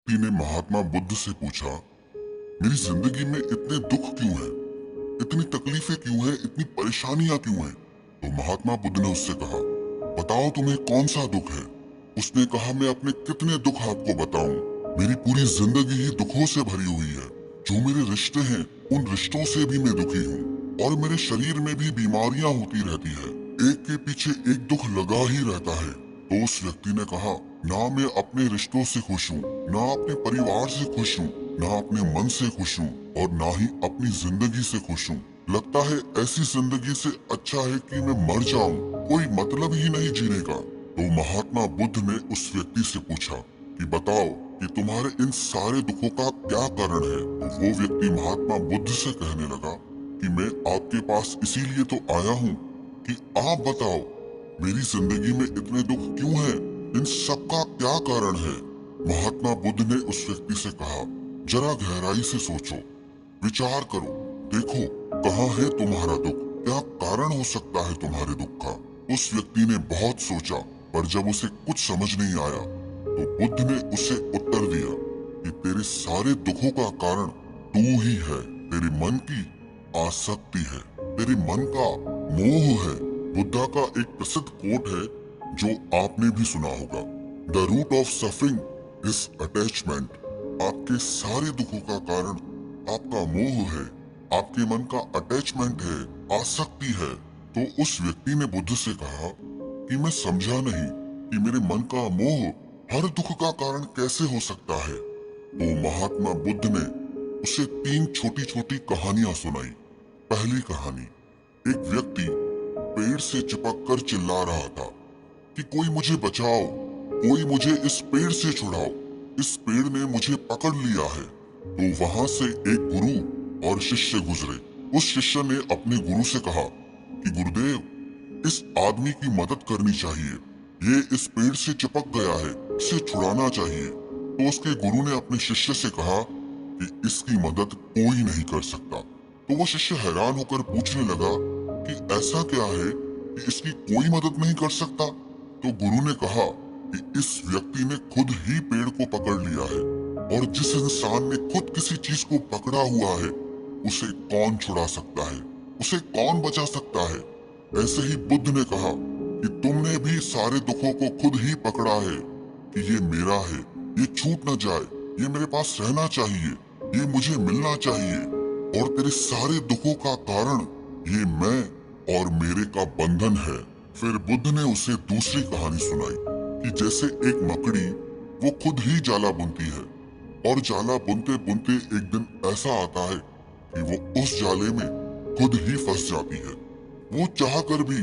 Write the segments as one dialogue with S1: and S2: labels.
S1: व्यक्ति ने महात्मा बुद्ध से पूछा, मेरी जिंदगी में इतने दुख क्यों हैं? इतनी तकलीफें क्यों हैं? इतनी परेशानियां क्यों हैं? तो महात्मा बुद्ध ने उससे कहा, बताओ तुम्हें कौन सा दुख है? उसने कहा, मैं अपने कितने दुख आपको बताऊं? मेरी पूरी जिंदगी ही दुखों से भरी हुई है। जो मेरे रिश्ते हैं उन रिश्तों से भी मैं दुखी हूँ और मेरे शरीर में भी बीमारियां होती रहती है। एक के पीछे एक दुख लगा ही रहता है। तो उस व्यक्ति ने कहा, ना मैं अपने रिश्तों से खुश हूँ, ना अपने परिवार से खुश हूँ, ना अपने मन से खुश हूँ और ना ही अपनी जिंदगी से खुश हूँ। लगता है ऐसी जिंदगी से अच्छा है कि मैं मर जाऊं, कोई मतलब ही नहीं जीने का। तो महात्मा बुद्ध ने उस व्यक्ति से पूछा कि बताओ कि तुम्हारे इन सारे दुखों का क्या कारण है? तो वो व्यक्ति महात्मा बुद्ध से कहने लगा कि मैं आपके पास इसीलिए तो आया हूँ कि आप बताओ मेरी जिंदगी में इतने दुख क्यों हैं? इन सब का क्या कारण है? महात्मा बुद्ध ने उस व्यक्ति से कहा, जरा गहराई से सोचो, विचार करो, देखो कहाँ है तुम्हारा दुख, क्या कारण हो सकता है तुम्हारे दुख का। उस व्यक्ति ने बहुत सोचा, पर जब उसे कुछ समझ नहीं आया तो बुद्ध ने उसे उत्तर दिया कि तेरे सारे दुखों का कारण तू ही है। तेरे मन की आसक्ति है, तेरे मन का मोह है। बुद्धा का एक प्रसिद्ध कोट है जो आपने भी सुना होगा, the root of suffering is attachment. आपके सारे दुखों का कारण आपका मोह है, आपके मन का अटैचमेंट है, आसक्ति है। तो उस व्यक्ति ने बुद्ध से कहा कि मैं समझा नहीं कि मेरे मन का मोह हर दुख का कारण कैसे हो सकता है। तो महात्मा बुद्ध ने उसे 3 छोटी छोटी कहानियां सुनाई। पहली कहानी, एक व्यक्ति पेड़ से चिपक कर चिल्ला रहा था कि कोई मुझे बचाओ, कोई मुझे इस पेड़ से छुड़ाओ, इस पेड़ ने मुझे पकड़ लिया है। तो वहां से एक गुरु और शिष्य गुजरे। उस शिष्य ने अपने गुरु से कहा कि गुरुदेव, इस आदमी की मदद करनी चाहिए, ये इस पेड़ से चिपक गया है, इसे छुड़ाना चाहिए। तो उसके गुरु ने अपने शिष्य से कहा कि इसकी मदद कोई नहीं कर सकता। तो वो शिष्य हैरान होकर पूछने लगा कि ऐसा क्या है कि इसकी कोई मदद नहीं कर सकता। तो गुरु ने कहा कि इस व्यक्ति ने खुद ही पेड़ को पकड़ लिया है और जिस इंसान ने खुद किसी चीज को पकड़ा हुआ है उसे कौन छुड़ा सकता है, उसे कौन बचा सकता है। ऐसे ही बुद्ध ने कहा कि तुमने भी सारे दुखों को खुद ही पकड़ा है कि ये मेरा है, ये छूट न जाए, ये मेरे पास रहना चाहिए, ये मुझे मिलना चाहिए। और तेरे सारे दुखों का कारण ये मैं और मेरे का बंधन है। फिर बुद्ध ने उसे दूसरी कहानी सुनाई कि जैसे एक मकड़ी वो खुद ही जाला बुनती है और जाला बुनते बुनते एक दिन ऐसा आता है कि वो उस जाले में खुद ही फंस जाती है। वो चाह कर भी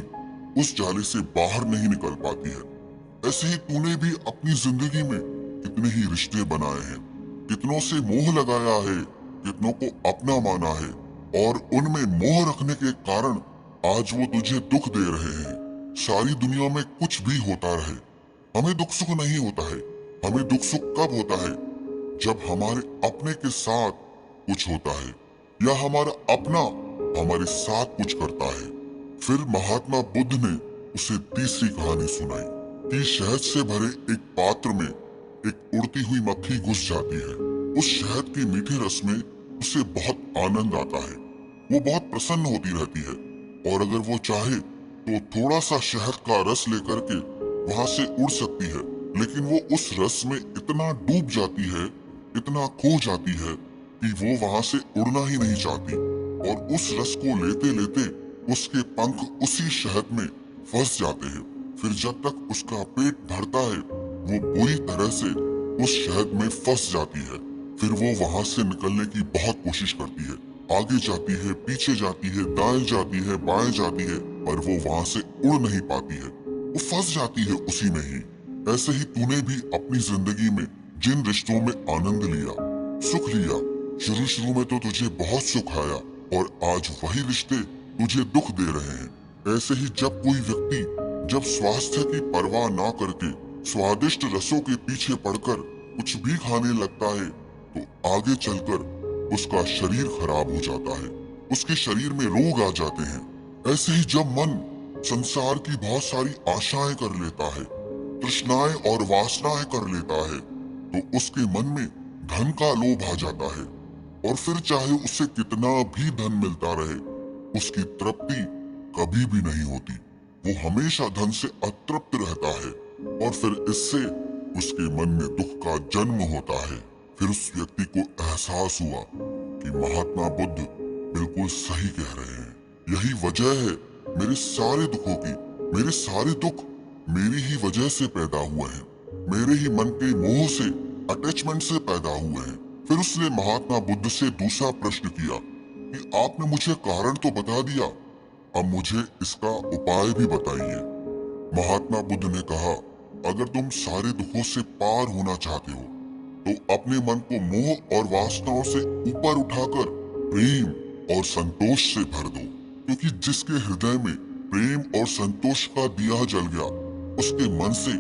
S1: उस जाले से बाहर नहीं निकल पाती है। ऐसे ही तूने भी अपनी जिंदगी में कितने ही रिश्ते बनाए हैं, कितनों से मोह लगाया है, कितनों को अपना माना है और उनमें मोह रखने के कारण आज वो तुझे दुख दे रहे हैं। सारी दुनिया में कुछ भी होता रहे, हमें दुख सुख नहीं होता है। हमें दुख सुख कब होता है? जब हमारे अपने के साथ कुछ होता है या हमारा अपना हमारे साथ कुछ करता है। फिर महात्मा बुद्ध ने उसे तीसरी कहानी सुनाई कि शहद से भरे एक पात्र में एक उड़ती हुई मक्खी घुस जाती है। उस शहद के मीठे रस में उसे बहुत आनंद आता है, वो बहुत प्रसन्न होती रहती है और अगर वो चाहे तो थोड़ा सा शहद का रस लेकर के वहां से उड़ सकती है। लेकिन वो उस रस में इतना डूब जाती है, इतना खो जाती है कि वो वहां से उड़ना ही नहीं चाहती और उस रस को लेते लेते उसके पंख उसी शहद में फंस जाते हैं। फिर जब तक उसका पेट भरता है वो बुरी तरह से उस शहद में फंस जाती है। फिर वो वहां से निकलने की बहुत कोशिश करती है, आगे जाती है, पीछे जाती है, दाएं जाती है, बाएं जाती है, पर वो वहां से उड़ नहीं पाती है, वो फंस जाती है उसी में ही। ऐसे ही तूने भी अपनी जिंदगी में जिन रिश्तों में आनंद लिया, सुख लिया, शुरू शुरू में तो तुझे बहुत सुख आया और आज वही रिश्ते तुझे दुख दे रहे हैं। ऐसे ही जब कोई व्यक्ति जब स्वास्थ्य की परवाह ना करके स्वादिष्ट रसों के पीछे पड़कर कुछ भी खाने लगता है तो आगे चलकर उसका शरीर खराब हो जाता है, उसके शरीर में रोग आ जाते हैं। ऐसे ही जब मन संसार की बहुत सारी आशाएं कर लेता है, तृष्णाएं और वासनाएं कर लेता है, तो उसके मन में धन का लोभ आ जाता है और फिर चाहे उसे कितना भी धन मिलता रहे, उसकी तृप्ति कभी भी नहीं होती। वो हमेशा धन से अतृप्त रहता है और फिर इससे उसके मन में दुख का जन्म होता है। फिर उस व्यक्ति को एहसास हुआ कि महात्मा बुद्ध बिल्कुल सही कह रहे हैं। यही वजह है मेरे सारे दुखों की। मेरे सारे दुख मेरी ही वजह से पैदा हुए हैं, मेरे ही मन के मोह से, अटैचमेंट से पैदा हुए हैं। फिर उसने महात्मा बुद्ध से दूसरा प्रश्न किया कि आपने मुझे कारण तो बता दिया, अब मुझे इसका उपाय भी बताइए। महात्मा बुद्ध ने कहा, अगर तुम सारे दुखों से पार होना चाहते हो तो अपने मन को मोह और वासनाओं से ऊपर उठाकर प्रेम और संतोष से भर दो, क्योंकि जिसके हृदय में प्रेम और संतोष का दिया जल गया, उसके मन से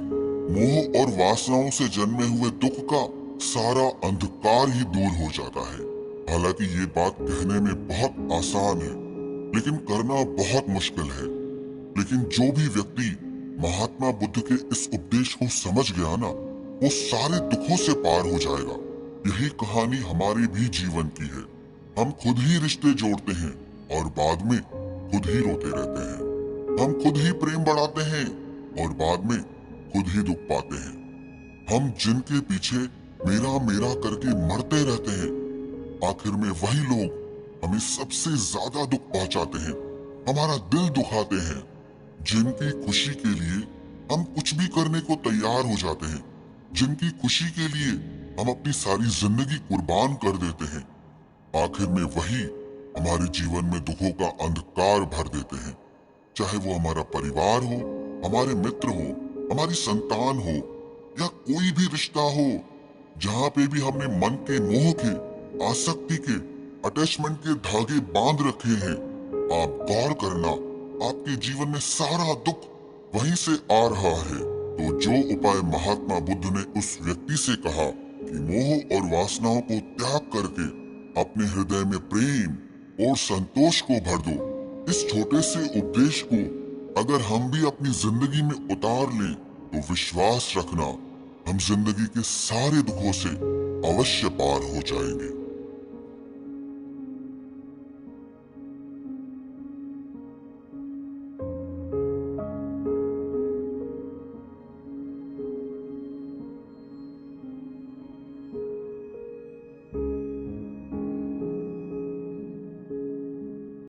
S1: मोह और वासनाओं से जन्मे हुए दुख का सारा अंधकार ही दूर हो जाता है। हालांकि ये बात कहने में बहुत आसान है, लेकिन करना बहुत मुश्किल है। लेकिन जो भी व्यक्ति महात्मा बुद्ध के इस उपदेश को समझ गया ना, वो सारे दुखों से पार हो जाएगा। यही कहानी हमारे भी जीवन की है। हम खुद ही रिश्ते जोड़ते हैं और बाद में खुद ही रोते रहते हैं। हम खुद ही प्रेम बढ़ाते हैं और बाद में खुद ही दुख पाते हैं। हम जिनके पीछे मेरा मेरा करके मरते रहते हैं, आखिर में वही लोग हमें सबसे ज्यादा दुख पहुंचाते हैं, हमारा दिल दुखाते हैं। जिनकी खुशी के लिए हम कुछ भी करने को तैयार हो जाते हैं, जिनकी खुशी के लिए हम अपनी सारी जिंदगी कुर्बान कर देते हैं, आखिर में वही हमारे जीवन में दुखों का अंधकार भर देते हैं। चाहे वो हमारा परिवार हो, हमारे मित्र हो, हमारी संतान हो या कोई भी रिश्ता हो, जहाँ पे भी हमने मन के मोह के, आसक्ति के, अटैचमेंट के धागे बांध रखे हैं, आप गौर करना, आपके जीवन में सारा दुख वहीं से आ रहा है। तो जो उपाय महात्मा बुद्ध ने उस व्यक्ति से कहा कि मोह और वासनाओं को त्याग करके अपने हृदय में प्रेम और संतोष को भर दो, इस छोटे से उपदेश को अगर हम भी अपनी जिंदगी में उतार लें तो विश्वास रखना, हम जिंदगी के सारे दुखों से अवश्य पार हो जाएंगे।